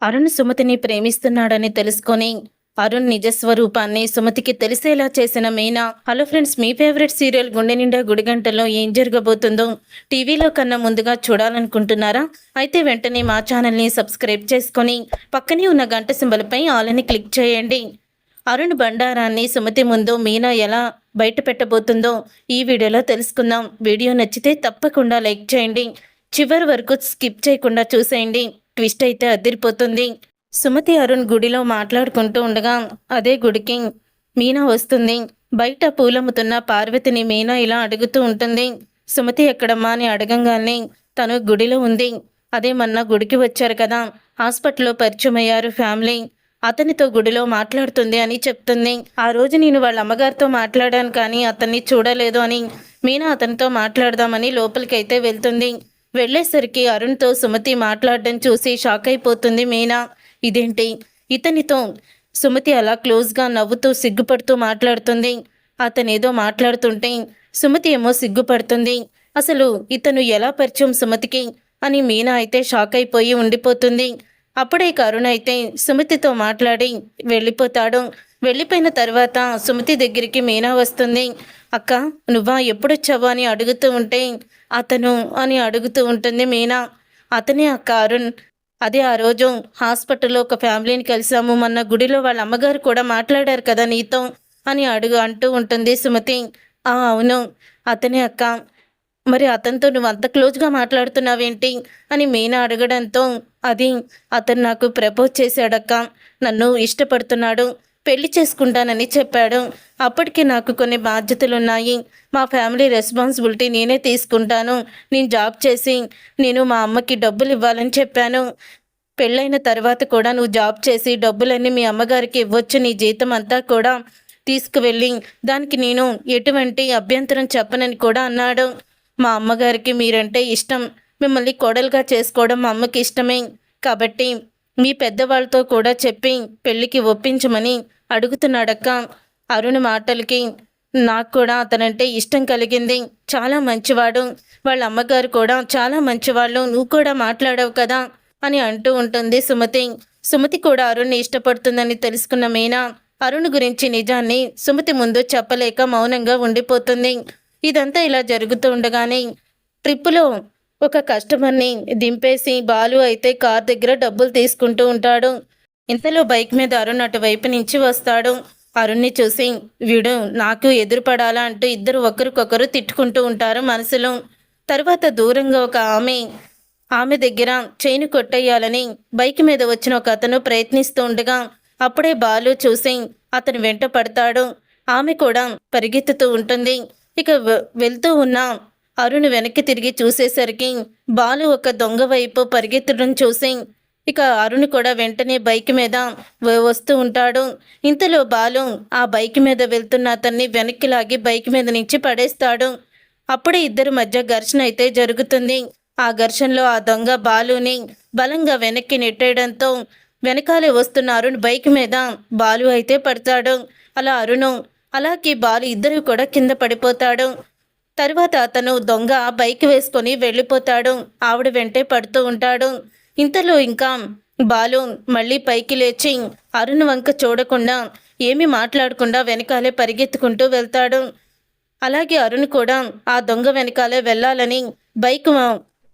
అరుణ్ సుమతిని ప్రేమిస్తున్నాడని తెలుసుకొని అరుణ్ నిజస్వరూపాన్ని సుమతికి తెలిసేలా చేసిన మీనా. హలో ఫ్రెండ్స్, మీ ఫేవరెట్ సీరియల్ గుండె నిండా గుడిగంటలో ఏం జరగబోతుందో టీవీలో కన్నా ముందుగా చూడాలనుకుంటున్నారా? అయితే వెంటనే మా ఛానల్ని సబ్స్క్రైబ్ చేసుకొని పక్కనే ఉన్న గంట సింబల్పై ఆల్ అని క్లిక్ చేయండి. అరుణ్ బండారాన్ని సుమతి ముందు మీనా ఎలా బయట పెట్టబోతుందో ఈ వీడియోలో తెలుసుకుందాం. వీడియో నచ్చితే తప్పకుండా లైక్ చేయండి, చివరి వరకు స్కిప్ చేయకుండా చూసేయండి. ట్విస్ట్ అయితే అదిరిపోతుంది. సుమతి అరుణ్ గుడిలో మాట్లాడుకుంటూ ఉండగా అదే గుడికి మీనా వస్తుంది. బయట పూలమ్ముతున్న పార్వతిని మీనా ఇలా అడుగుతూ ఉంటుంది. సుమతి ఎక్కడమ్మా అని అడగంగానే తను గుడిలో ఉంది. అదేమన్నా గుడికి వచ్చారు కదా, హాస్పిటల్లో పరిచయం అయ్యారు ఫ్యామిలీ, అతనితో గుడిలో మాట్లాడుతుంది అని చెప్తుంది. ఆ రోజు నేను వాళ్ళ అమ్మగారితో మాట్లాడాను కానీ అతన్ని చూడలేదు అని మీనా అతనితో మాట్లాడదామని లోపలికైతే వెళ్తుంది. వెళ్ళేసరికి అరుణ్తో సుమతి మాట్లాడడం చూసి షాక్ అయిపోతుంది మీనా. ఇదేంటి, ఇతనితో సుమతి అలా క్లోజ్గా నవ్వుతూ సిగ్గుపడుతూ మాట్లాడుతుంది. అతనేదో మాట్లాడుతుంటే సుమతి ఏమో సిగ్గుపడుతుంది. అసలు ఇతను ఎలా పరిచయం సుమతికి అని మీనా అయితే షాక్ అయిపోయి ఉండిపోతుంది. అప్పుడే అరుణ్ అయితే సుమతితో మాట్లాడి వెళ్ళిపోతాడు. వెళ్ళిపోయిన తర్వాత సుమతి దగ్గరికి మీనా వస్తుంది. అక్క, నువ్వా, ఎప్పుడొచ్చావా అని అడుగుతూ ఉంటే అతను అని అడుగుతూ ఉంటుంది మీనా. అతనే అక్క అరుణ్. అదే ఆ రోజు హాస్పిటల్లో ఒక ఫ్యామిలీని కలిసాము, మొన్న గుడిలో వాళ్ళ అమ్మగారు కూడా మాట్లాడారు కదా నీతో అని అంటూ ఉంటుంది సుమతి. అవును, అతనే అక్క. మరి అతనితో నువ్వు అంత క్లోజ్గా మాట్లాడుతున్నావేంటి అని మీనా అడగడంతో, అతను నాకు ప్రపోజ్ చేశాడక్క, నన్ను ఇష్టపడుతున్నాడు, పెళ్లి చేసుకుంటానని చెప్పాడు. అప్పటికి నాకు కొన్ని బాధ్యతలున్నాయి, మా ఫ్యామిలీ రెస్పాన్సిబిలిటీ నేనే తీసుకుంటాను, నేను జాబ్ చేసి నేను మా అమ్మకి డబ్బులు ఇవ్వాలని చెప్పాను. పెళ్ళైన తర్వాత కూడా నువ్వు జాబ్ చేసి డబ్బులన్నీ మీ అమ్మగారికి ఇవ్వచ్చు, నీ జీతం అంతా కూడా తీసుకువెళ్ళి, దానికి నేను ఎటువంటి అభ్యంతరం చెప్పనని కూడా అన్నాడు. మా అమ్మగారికి మీరంటే ఇష్టం, మిమ్మల్ని కోడలుగా చేసుకోవడం మా అమ్మకి ఇష్టమే, కాబట్టి మీ పెద్దవాళ్ళతో కూడా చెప్పి పెళ్ళికి ఒప్పించమని అడుగుతున్నాడక్క. అరుణ్ మాటలకి నాకు కూడా అతనంటే ఇష్టం కలిగింది, చాలా మంచివాడు, వాళ్ళ అమ్మగారు కూడా చాలా మంచివాళ్ళు, నువ్వు కూడా మాట్లాడావు కదా అని అంటూ ఉంటుంది సుమతి. సుమతి కూడా అరుణ్ని ఇష్టపడుతుందని తెలుసుకున్న మీనా అరుణ్ గురించి నిజాన్ని సుమతి ముందు చెప్పలేక మౌనంగా ఉండిపోతుంది. ఇదంతా ఇలా జరుగుతూ ఉండగానే ట్రిప్పులో ఒక కస్టమర్ని దింపేసి బాలు అయితే కార్ దగ్గర డబ్బులు తీసుకుంటూ ఉంటాడు. ఇంతలో బైక్ మీద అరుణ్ అటువైపు నుంచి వస్తాడు. అరుణ్ని చూసి వీడు నాకు ఎదురుపడాలా అంటూ ఇద్దరు ఒకరికొకరు తిట్టుకుంటూ ఉంటారు మనసులో. తర్వాత దూరంగా ఒక ఆమె దగ్గర చైన్ కొట్టేయాలని బైక్ మీద వచ్చిన ఒక అతను ప్రయత్నిస్తూ ఉండగా అప్పుడే బాలు చూసి అతను వెంట పడతాడు. ఆమె కూడా పరిగెత్తుతూ ఉంటుంది. ఇక వెళ్తూ ఉన్న అరుణ్ వెనక్కి తిరిగి చూసేసరికి బాలు ఒక దొంగ వైపు పరిగెత్తడం చూసి ఇక అరుణ్ కూడా వెంటనే బైక్ మీద వస్తూ ఉంటాడు. ఇంతలో బాలు ఆ బైక్ మీద వెళ్తున్న అతన్ని వెనక్కి లాగి బైక్ మీద నుంచి పడేస్తాడు. అప్పుడే ఇద్దరి మధ్య ఘర్షణ అయితే జరుగుతుంది. ఆ ఘర్షణలో ఆ దొంగ బాలుని బలంగా వెనక్కి నెట్టేయడంతో వెనకాలే వస్తున్న అరుణ్ బైక్ మీద బాలు అయితే పడతాడు. అలా అరుణ్ అలాగే బాలు ఇద్దరు కూడా కింద పడిపోతాడు. తర్వాత అతను దొంగ బైక్ వేసుకొని వెళ్ళిపోతాడు. ఆవిడ వెంటే పడుతూ ఉంటాడు. ఇంతలో ఇంకా బాలు మళ్ళీ పైకి లేచి అరుణ్ వంక చూడకుండా ఏమీ మాట్లాడకుండా వెనకాలే పరిగెత్తుకుంటూ వెళ్తాడు. అలాగే అరుణ్ కూడా ఆ దొంగ వెనకాలే వెళ్ళాలని బైక్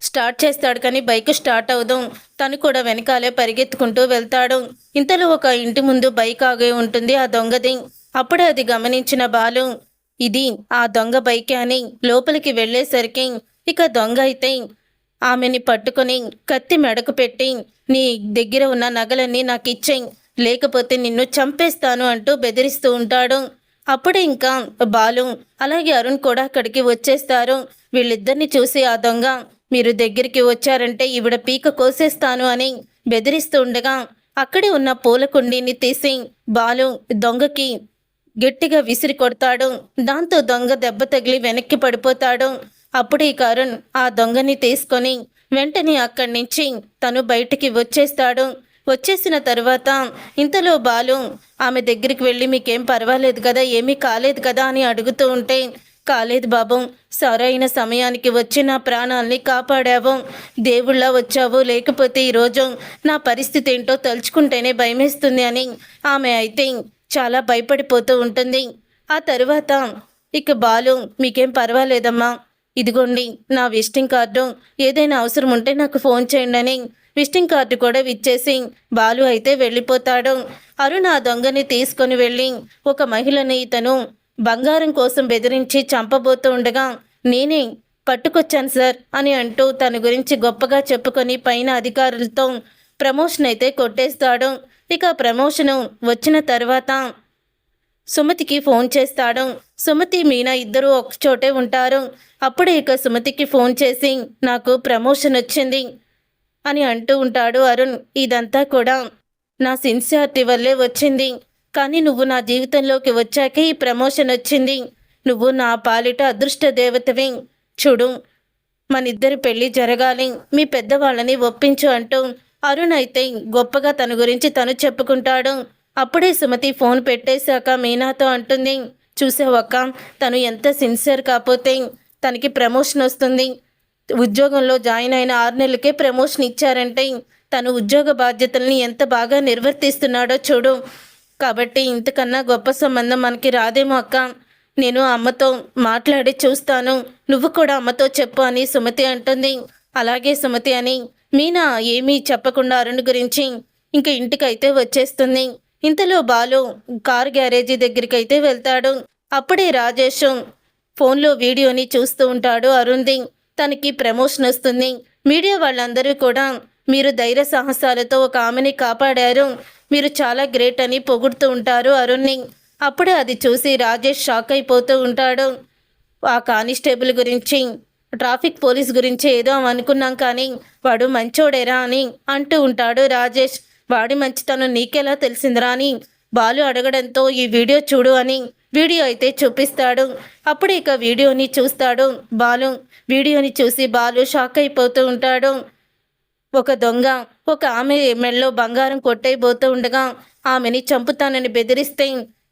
స్టార్ట్ చేస్తాడు కానీ బైక్ స్టార్ట్ అవ్వదు. తను కూడా వెనకాలే పరిగెత్తుకుంటూ వెళ్తాడు. ఇంతలో ఒక ఇంటి ముందు బైక్ ఆగి ఉంటుంది ఆ దొంగది. అప్పుడే అది గమనించిన బాలు ఇది ఆ దొంగ బైకే అని లోపలికి వెళ్ళేసరికి ఇక దొంగ అయితే ఆమెని పట్టుకొని కత్తి మెడకు పెట్టి నీ దగ్గర ఉన్న నగలన్నీ నాకు ఇచ్చేయి, లేకపోతే నిన్ను చంపేస్తాను అంటూ బెదిరిస్తూ ఉంటాడు. అప్పుడే ఇంకా బాలు అలాగే అరుణ్ కూడా అక్కడికి వచ్చేస్తారు. వీళ్ళిద్దరిని చూసి ఆ దొంగ మీరు దగ్గరికి వచ్చారంటే ఈవిడ పీక కోసేస్తాను అని బెదిరిస్తూ ఉండగా అక్కడే ఉన్న పూల కుండీని తీసి బాలు దొంగకి గట్టిగా విసిరి కొడతాడు. దాంతో దొంగ దెబ్బ తగిలి వెనక్కి పడిపోతాడు. అప్పుడే అరుణ్ ఆ దొంగని తీసుకొని వెంటనే అక్కడి నుంచి తను బయటికి వచ్చేస్తాడు. వచ్చేసిన తర్వాత ఇంతలో బాలు ఆమె దగ్గరికి వెళ్ళి మీకేం పర్వాలేదు కదా, ఏమీ కాలేదు కదా అని అడుగుతూ ఉంటే కాలేదు బాబు, సరైన సమయానికి వచ్చి నా ప్రాణాల్ని కాపాడావు. దేవుళ్ళ వచ్చావు, లేకపోతే ఈరోజు నా పరిస్థితి ఏంటో తలుచుకుంటేనే భయమేస్తుంది అని ఆమె అయితే చాలా భయపడిపోతూ ఉంటుంది. ఆ తరువాత ఇక బాలు, మీకేం పర్వాలేదమ్మా, ఇదిగోండి నా విజిటింగ్ కార్డు, ఏదైనా అవసరం ఉంటే నాకు ఫోన్ చేయండి అని విజిటింగ్ కార్డు కూడా ఇచ్చేసి బాలు అయితే వెళ్ళిపోతాడు. అరుణ్ ఆ దొంగని తీసుకొని వెళ్ళి ఒక మహిళని ఇతను బంగారం కోసం బెదిరించి చంపబోతూ ఉండగా నేనే పట్టుకొచ్చాను సార్ అని అంటూ తన గురించి గొప్పగా చెప్పుకొని పైన అధికారులతో ప్రమోషన్ అయితే కొట్టేస్తాడు. ఇక ప్రమోషను వచ్చిన తర్వాత సుమతికి ఫోన్ చేస్తాడు. సుమతి మీనా ఇద్దరూ ఒకచోటే ఉంటారు. అప్పుడే ఇక సుమతికి ఫోన్ చేసి నాకు ప్రమోషన్ వచ్చింది అని అంటూ ఉంటాడు అరుణ్. ఇదంతా కూడా నా సిన్సియారిటీ వల్లే వచ్చింది, కానీ నువ్వు నా జీవితంలోకి వచ్చాకే ఈ ప్రమోషన్ వచ్చింది. నువ్వు నా పాలిట అదృష్ట దేవతవి. చూడు, మనిద్దరి పెళ్ళి జరగాలి, మీ పెద్దవాళ్ళని ఒప్పించు అంటూ అరుణ్ అయితే గొప్పగా తన గురించి తను చెప్పుకుంటాడు. అప్పుడే సుమతి ఫోన్ పెట్టేశాక మీనాతో అంటుంది, చూసావక్క, తను ఎంత సిన్సియర్ కాకపోతే తనకి ప్రమోషన్ వస్తుంది. ఉద్యోగంలో జాయిన్ అయిన 6 నెలలకే ప్రమోషన్ ఇచ్చారంటే తను ఉద్యోగ బాధ్యతల్ని ఎంత బాగా నిర్వర్తిస్తున్నాడో చూడు. కాబట్టి ఇంతకన్నా గొప్ప సంబంధం మనకి రాదేమో అక్క. నేను అమ్మతో మాట్లాడి చూస్తాను, నువ్వు కూడా అమ్మతో చెప్పు అని సుమతి అంటుంది. అలాగే సుమతి అని మీనా ఏమీ చెప్పకుండా అరుణ్ గురించి ఇంక ఇంటికైతే వచ్చేస్తుంది. ఇంతలో బాలు కారు గ్యారేజీ దగ్గరికి అయితే వెళ్తాడు. అప్పుడే రాజేష్ ఫోన్లో వీడియోని చూస్తూ ఉంటాడు అరుణ్ది. తనకి ప్రమోషన్ వస్తుంది. మీడియా వాళ్ళందరూ కూడా మీరు ధైర్య సాహసాలతో ఒక ఆమెని కాపాడారు, మీరు చాలా గ్రేట్ అని పొగుడుతూ ఉంటారు అరుణ్ని. అప్పుడే అది చూసి రాజేష్ షాక్ అయిపోతూ ఉంటాడు. ఆ కానిస్టేబుల్ గురించి, ట్రాఫిక్ పోలీస్ గురించి ఏదో అనుకున్నాం, కానీ వాడు మంచోడేరా అని అంటూ ఉంటాడు రాజేష్. వాడి మంచితనం నీకెలా తెలిసిందిరా అని బాలు అడగడంతో ఈ వీడియో చూడు అని వీడియో అయితే చూపిస్తాడు. అప్పుడు ఇక వీడియోని చూస్తాడు బాలు. వీడియోని చూసి బాలు షాక్ అయిపోతూ ఉంటాడు. ఒక దొంగ ఒక ఆమె మెళ్ళలో బంగారం కొట్టేయబోతూ ఉండగా ఆమెని చంపుతానని బెదిరిస్తే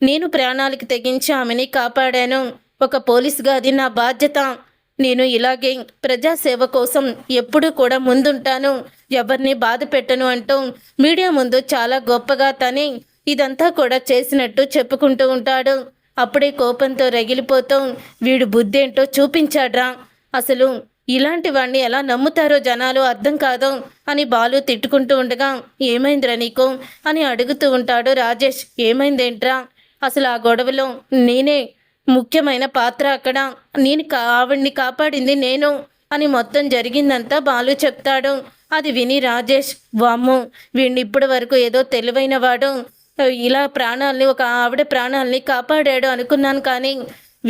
నేను ప్రాణాలకు తెగించి ఆమెని కాపాడాను. ఒక పోలీసుగా అది నా బాధ్యత. నేను ఇలాగే ప్రజాసేవ కోసం ఎప్పుడూ కూడా ముందుంటాను, ఎవరిని బాధ పెట్టను అంటూ మీడియా ముందు చాలా గొప్పగా తనే ఇదంతా కూడా చేసినట్టు చెప్పుకుంటూ ఉంటాడు. అప్పుడే కోపంతో రగిలిపోతూ వీడు బుద్ధేంటో చూపించాడ్రా, అసలు ఇలాంటి వాడిని ఎలా నమ్ముతారో జనాలు అర్థం కాదు అని బాలు తిట్టుకుంటూ ఉండగా ఏమైందిరా నీకు అని అడుగుతూ ఉంటాడు రాజేష్. ఏమైందేంట్రా, అసలు ఆ గొడవలో నేనే ముఖ్యమైన పాత్ర, అక్కడ నేను ఆవిడ్ని కాపాడింది నేను అని మొత్తం జరిగిందంతా బాలు చెప్తాడు. అది విని రాజేష్, వామ్మో, వీడిని ఇప్పటి వరకు ఏదో తెలివైన వాడు, ఇలా ప్రాణాలని, ఒక ఆవిడ ప్రాణాలని కాపాడాడు అనుకున్నాను, కానీ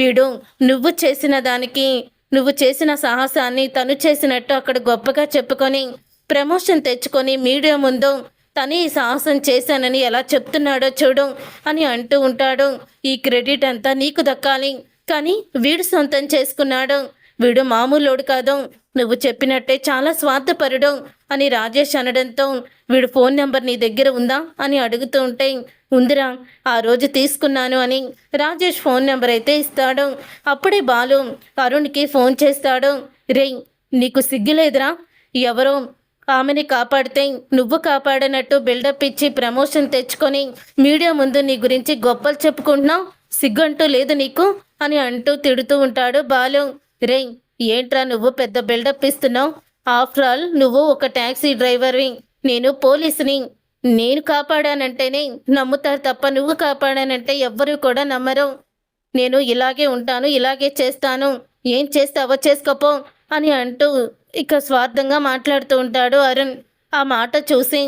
వీడు నువ్వు చేసిన దానికి, నువ్వు చేసిన సాహసాన్ని తను చేసినట్టు అక్కడ గొప్పగా చెప్పుకొని ప్రమోషన్ తెచ్చుకొని మీడియా ముందు తను ఈ సాహసం చేశానని ఎలా చెప్తున్నాడో చూడు అని అంటూ ఉంటాడు. ఈ క్రెడిట్ అంతా నీకు దక్కాలి, కానీ వీడు సొంతం చేసుకున్నాడు, వీడు మామూలోడు కాదు, నువ్వు చెప్పినట్టే చాలా స్వార్థపరుడు అని రాజేష్ అనడంతో వీడు ఫోన్ నెంబర్ నీ దగ్గర ఉందా అని అడుగుతూ ఉంటే ఉందిరా, ఆ రోజు తీసుకున్నాను అని రాజేష్ ఫోన్ నెంబర్ అయితే ఇస్తాడు. అప్పుడే బాలు అరుణ్కి ఫోన్ చేస్తాడు. రేయ్, నీకు సిగ్గులేదురా, ఎవరో ఆమెని కాపాడితే నువ్వు కాపాడనట్టు బిల్డప్ ఇచ్చి ప్రమోషన్ తెచ్చుకొని మీడియా ముందు నీ గురించి గొప్పలు చెప్పుకుంటున్నావు, సిగ్గంటూ లేదు నీకు అని అంటూ తిడుతూ ఉంటాడు బాలు. రేయ్, ఏంట్రా నువ్వు పెద్ద బిల్డప్ ఇస్తున్నావు, ఆఫ్టర్ ఆల్ నువ్వు ఒక ట్యాక్సీ డ్రైవర్వి, నేను పోలీసుని, నేను కాపాడానంటేనే నమ్ముతారు తప్ప నువ్వు కాపాడానంటే ఎవ్వరూ కూడా నమ్మరు. నేను ఇలాగే ఉంటాను, ఇలాగే చేస్తాను, ఏం చేస్తావో చేసుకోపో అని అంటూ ఇక స్వార్థంగా మాట్లాడుతూ ఉంటాడు అరుణ్. ఆ మాట చూసి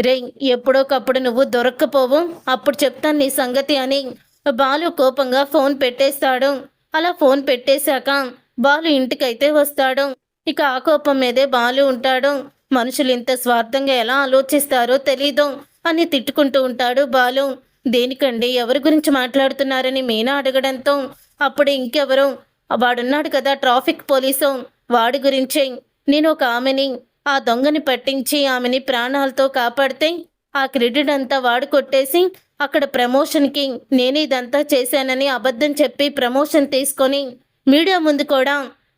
రేయ్, ఎప్పుడోకప్పుడు నువ్వు దొరక్కపోవు, అప్పుడు చెప్తాను నీ సంగతి అని బాలు కోపంగా ఫోన్ పెట్టేస్తాడు. అలా ఫోన్ పెట్టేశాక బాలు ఇంటికైతే వస్తాడు. ఇక ఆ కోపం మీదే బాలు ఉంటాడు. మనుషులు ఇంత స్వార్థంగా ఎలా ఆలోచిస్తారో తెలీదు అని తిట్టుకుంటూ ఉంటాడు బాలు. దేనికండి, ఎవరి గురించి మాట్లాడుతున్నారని మీనా అడగడంతో అప్పుడు ఇంకెవరు, వాడున్నాడు కదా ట్రాఫిక్ పోలీసు, వాడి గురించే, నేను ఒక ఆమెని, ఆ దొంగని పట్టించి ఆమెని ప్రాణాలతో కాపాడితే ఆ క్రెడిట్ అంతా వాడు కొట్టేసి అక్కడ ప్రమోషన్కి నేను ఇదంతా చేశానని అబద్ధం చెప్పి ప్రమోషన్ తీసుకొని మీడియా ముందు కూడా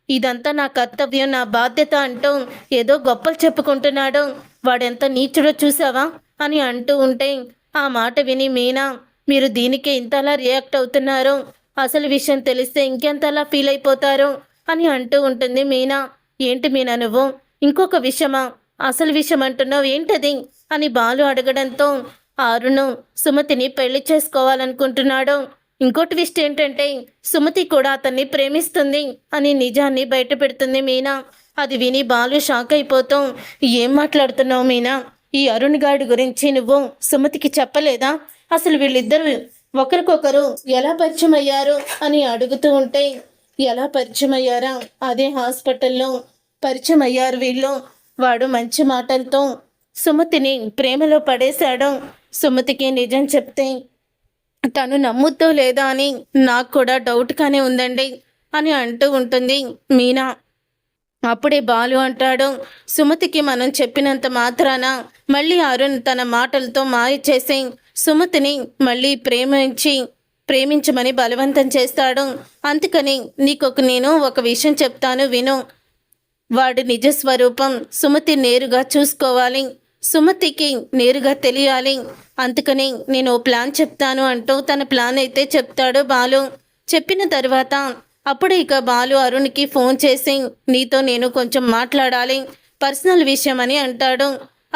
ఇదంతా నా కర్తవ్యం, నా బాధ్యత అంటూ ఏదో గొప్పలు చెప్పుకుంటున్నాడు. వాడెంత నీచుడో చూసావా అని అంటూ ఉంటే ఆ మాట విని మీనా, మీరు దీనికే ఇంతలా రియాక్ట్ అవుతున్నారు, అసలు విషయం తెలిస్తే ఇంకెంతలా ఫీల్ అయిపోతారు అని అంటూ ఉంటుంది మీనా. ఏంటి మీనా నువ్వు ఇంకొక విషయమా, అసలు విషయం అంటున్నావు ఏంటది అని బాలు అడగడంతో అరుణ్ సుమతిని పెళ్లి చేసుకోవాలనుకుంటున్నాడు. ఇంకో ట్విస్ట్ ఏంటంటే సుమతి కూడా అతన్ని ప్రేమిస్తుంది అని నిజాన్ని బయట పెడుతుంది మీనా. అది విని బాలు షాక్ అయిపోతాం. ఏం మాట్లాడుతున్నావు మీనా, ఈ అరుణ్ గాడి గురించి నువ్వు సుమతికి చెప్పలేదా, అసలు వీళ్ళిద్దరు ఒకరికొకరు ఎలా పరిచయం అయ్యారు అని అడుగుతూ ఉంటే, ఎలా పరిచయం అయ్యారా, అదే హాస్పిటల్లో పరిచయం అయ్యారు వీళ్ళు. వాడు మంచి మాటలతో సుమతిని ప్రేమలో పడేశాడు. సుమతికి నిజం చెప్తే తను నమ్ముద్దో లేదా అని నాకు కూడా డౌట్గానే ఉందండి అని అంటూ ఉంటుంది మీనా. అప్పుడే బాలు అంటాడు, సుమతికి మనం చెప్పినంత మాత్రాన మళ్ళీ అరుణ్ తన మాటలతో మాయ చేసి సుమతిని మళ్ళీ ప్రేమించమని బలవంతం చేస్తాడు. అందుకని నేను ఒక విషయం చెప్తాను విను. వాడి నిజస్వరూపం సుమతి నేరుగా చూసుకోవాలి, సుమతికి నేరుగా తెలియాలి. అందుకని నేను ప్లాన్ చెప్తాను అంటూ తన ప్లాన్ అయితే చెప్తాడు బాలు. చెప్పిన తర్వాత అప్పుడు ఇక బాలు అరుణ్కి ఫోన్ చేసి నీతో నేను కొంచెం మాట్లాడాలి, పర్సనల్ విషయం అని అంటాడు.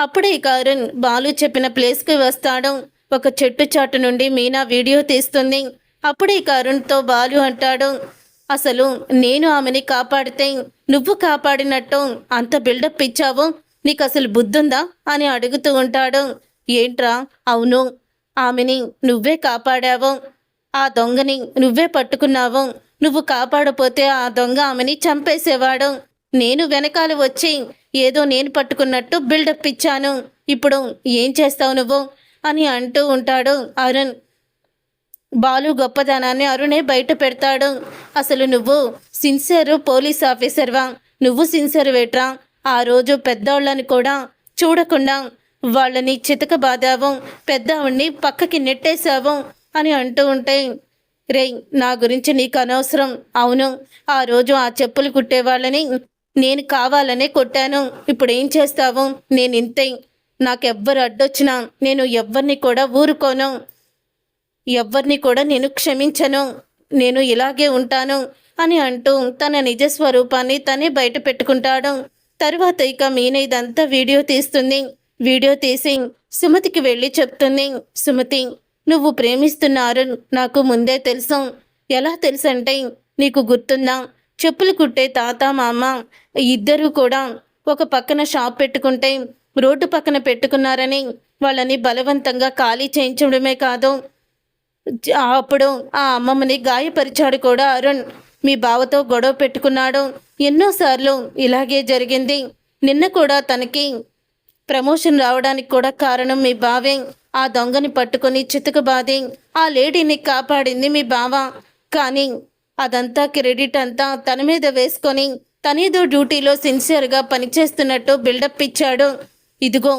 అప్పుడే ఇక అరుణ్ బాలు చెప్పిన ప్లేస్కి వస్తాడు. ఒక చెట్టు చాటు నుండి మీనా వీడియో తీస్తుంది. అప్పుడే ఇక అరుణ్తో బాలు అంటాడు, అసలు నేను ఆమెని కాపాడితే నువ్వు కాపాడినట్టు అంత బిల్డప్ ఇచ్చావు, నీకు అసలు బుద్ధుందా అని అడుగుతూ ఉంటాడు. ఏంట్రా, అవును, ఆమెని నువ్వే కాపాడావు, ఆ దొంగని నువ్వే పట్టుకున్నావు, నువ్వు కాపాడపోతే ఆ దొంగ ఆమెని చంపేసేవాడు, నేను వెనకాల వచ్చి ఏదో నేను పట్టుకున్నట్టు బిల్డప్ ఇచ్చాను, ఇప్పుడు ఏం చేస్తావు నువ్వు అని అంటూ ఉంటాడు అరుణ్. బాలు గొప్పదనాన్ని అరుణే బయట పెడతాడు. అసలు నువ్వు సిన్సియర్ పోలీస్ ఆఫీసర్వా, నువ్వు సిన్సియర్ వేట్రా, ఆ రోజు పెద్దవాళ్ళని కూడా చూడకుండా వాళ్ళని చితకబాదావు, పెద్దవాడిని పక్కకి నెట్టేశావు అని అంటూ ఉంటే, రే నా గురించి నీకు అనవసరం, అవును ఆ రోజు ఆ చెప్పులు కుట్టే వాళ్ళని నేను కావాలనే కొట్టాను, ఇప్పుడు ఏం చేస్తావు, నేను ఇంతే, నాకెవ్వరు అడ్డొచ్చినా నేను ఎవ్వరిని కూడా ఊరుకోను, ఎవ్వరిని కూడా నేను క్షమించను, నేను ఇలాగే ఉంటాను అని అంటూ తన నిజస్వరూపాన్ని తనే బయట పెట్టుకుంటాడు. తర్వాత ఇక మీన ఇదంతా వీడియో తీస్తుంది. వీడియో తీసి సుమతికి వెళ్ళి చెప్తుంది, సుమతి నువ్వు ప్రేమిస్తున్నారు నాకు ముందే తెలుసు. ఎలా తెలుసంటే, నీకు గుర్తుందా, చెప్పులు కుట్టే తాత మామ ఇద్దరూ కూడా ఒక పక్కన షాప్ పెట్టుకుంటే రోడ్డు పక్కన పెట్టుకున్నారని వాళ్ళని బలవంతంగా ఖాళీ చేయించడమే కాదు, అప్పుడు ఆ అమ్మమ్మని గాయపరిచాడు కూడా అరుణ్, మీ బావతో గొడవ పెట్టుకున్నాడు, ఎన్నోసార్లు ఇలాగే జరిగింది, నిన్న కూడా తనకి ప్రమోషన్ రావడానికి కూడా కారణం మీ బావే, ఆ దొంగని పట్టుకొని చితకబాది ఆ లేడీని కాపాడింది మీ బావ, కానీ అదంతా క్రెడిట్ అంతా తన మీద వేసుకొని తనేదో డ్యూటీలో సిన్సియర్గా పనిచేస్తున్నట్టు బిల్డప్ ఇచ్చాడు. ఇదిగో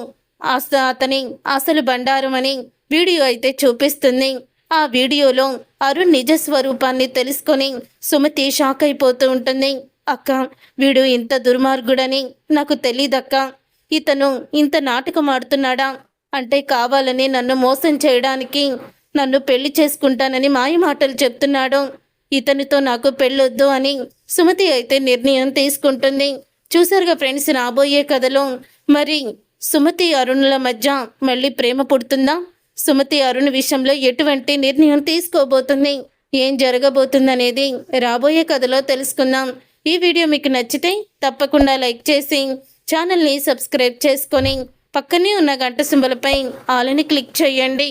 అతని అసలు బండారం అని వీడియో అయితే చూపిస్తుంది. ఆ వీడియోలో అరుణ్ నిజ స్వరూపాన్ని తెలుసుకొని సుమతి షాక్ అయిపోతూ ఉంటుంది. అక్క, వీడు ఇంత దుర్మార్గుడని నాకు తెలీదక్క, ఇతను ఇంత నాటకం ఆడుతున్నాడా, అంటే కావాలని నన్ను మోసం చేయడానికి నన్ను పెళ్లి చేసుకుంటానని మాయ మాటలు చెప్తున్నాడు, ఇతనితో నాకు పెళ్ళొద్దు అని సుమతి అయితే నిర్ణయం తీసుకుంటుంది. చూసారుగా ఫ్రెండ్స్, రాబోయే కథలో మరి సుమతి అరుణుల మధ్య మళ్ళీ ప్రేమ పుడుతుందా, సుమతి అరుణ్ విషయంలో ఎటువంటి నిర్ణయం తీసుకోబోతుంది, ఏం జరగబోతుందనేది రాబోయే కథలో తెలుసుకుందాం. ఈ వీడియో మీకు నచ్చితే తప్పకుండా లైక్ చేసి ఛానల్ని సబ్స్క్రైబ్ చేసుకొని పక్కనే ఉన్న గంట సింబల్పై ఆల్ అని క్లిక్ చేయండి.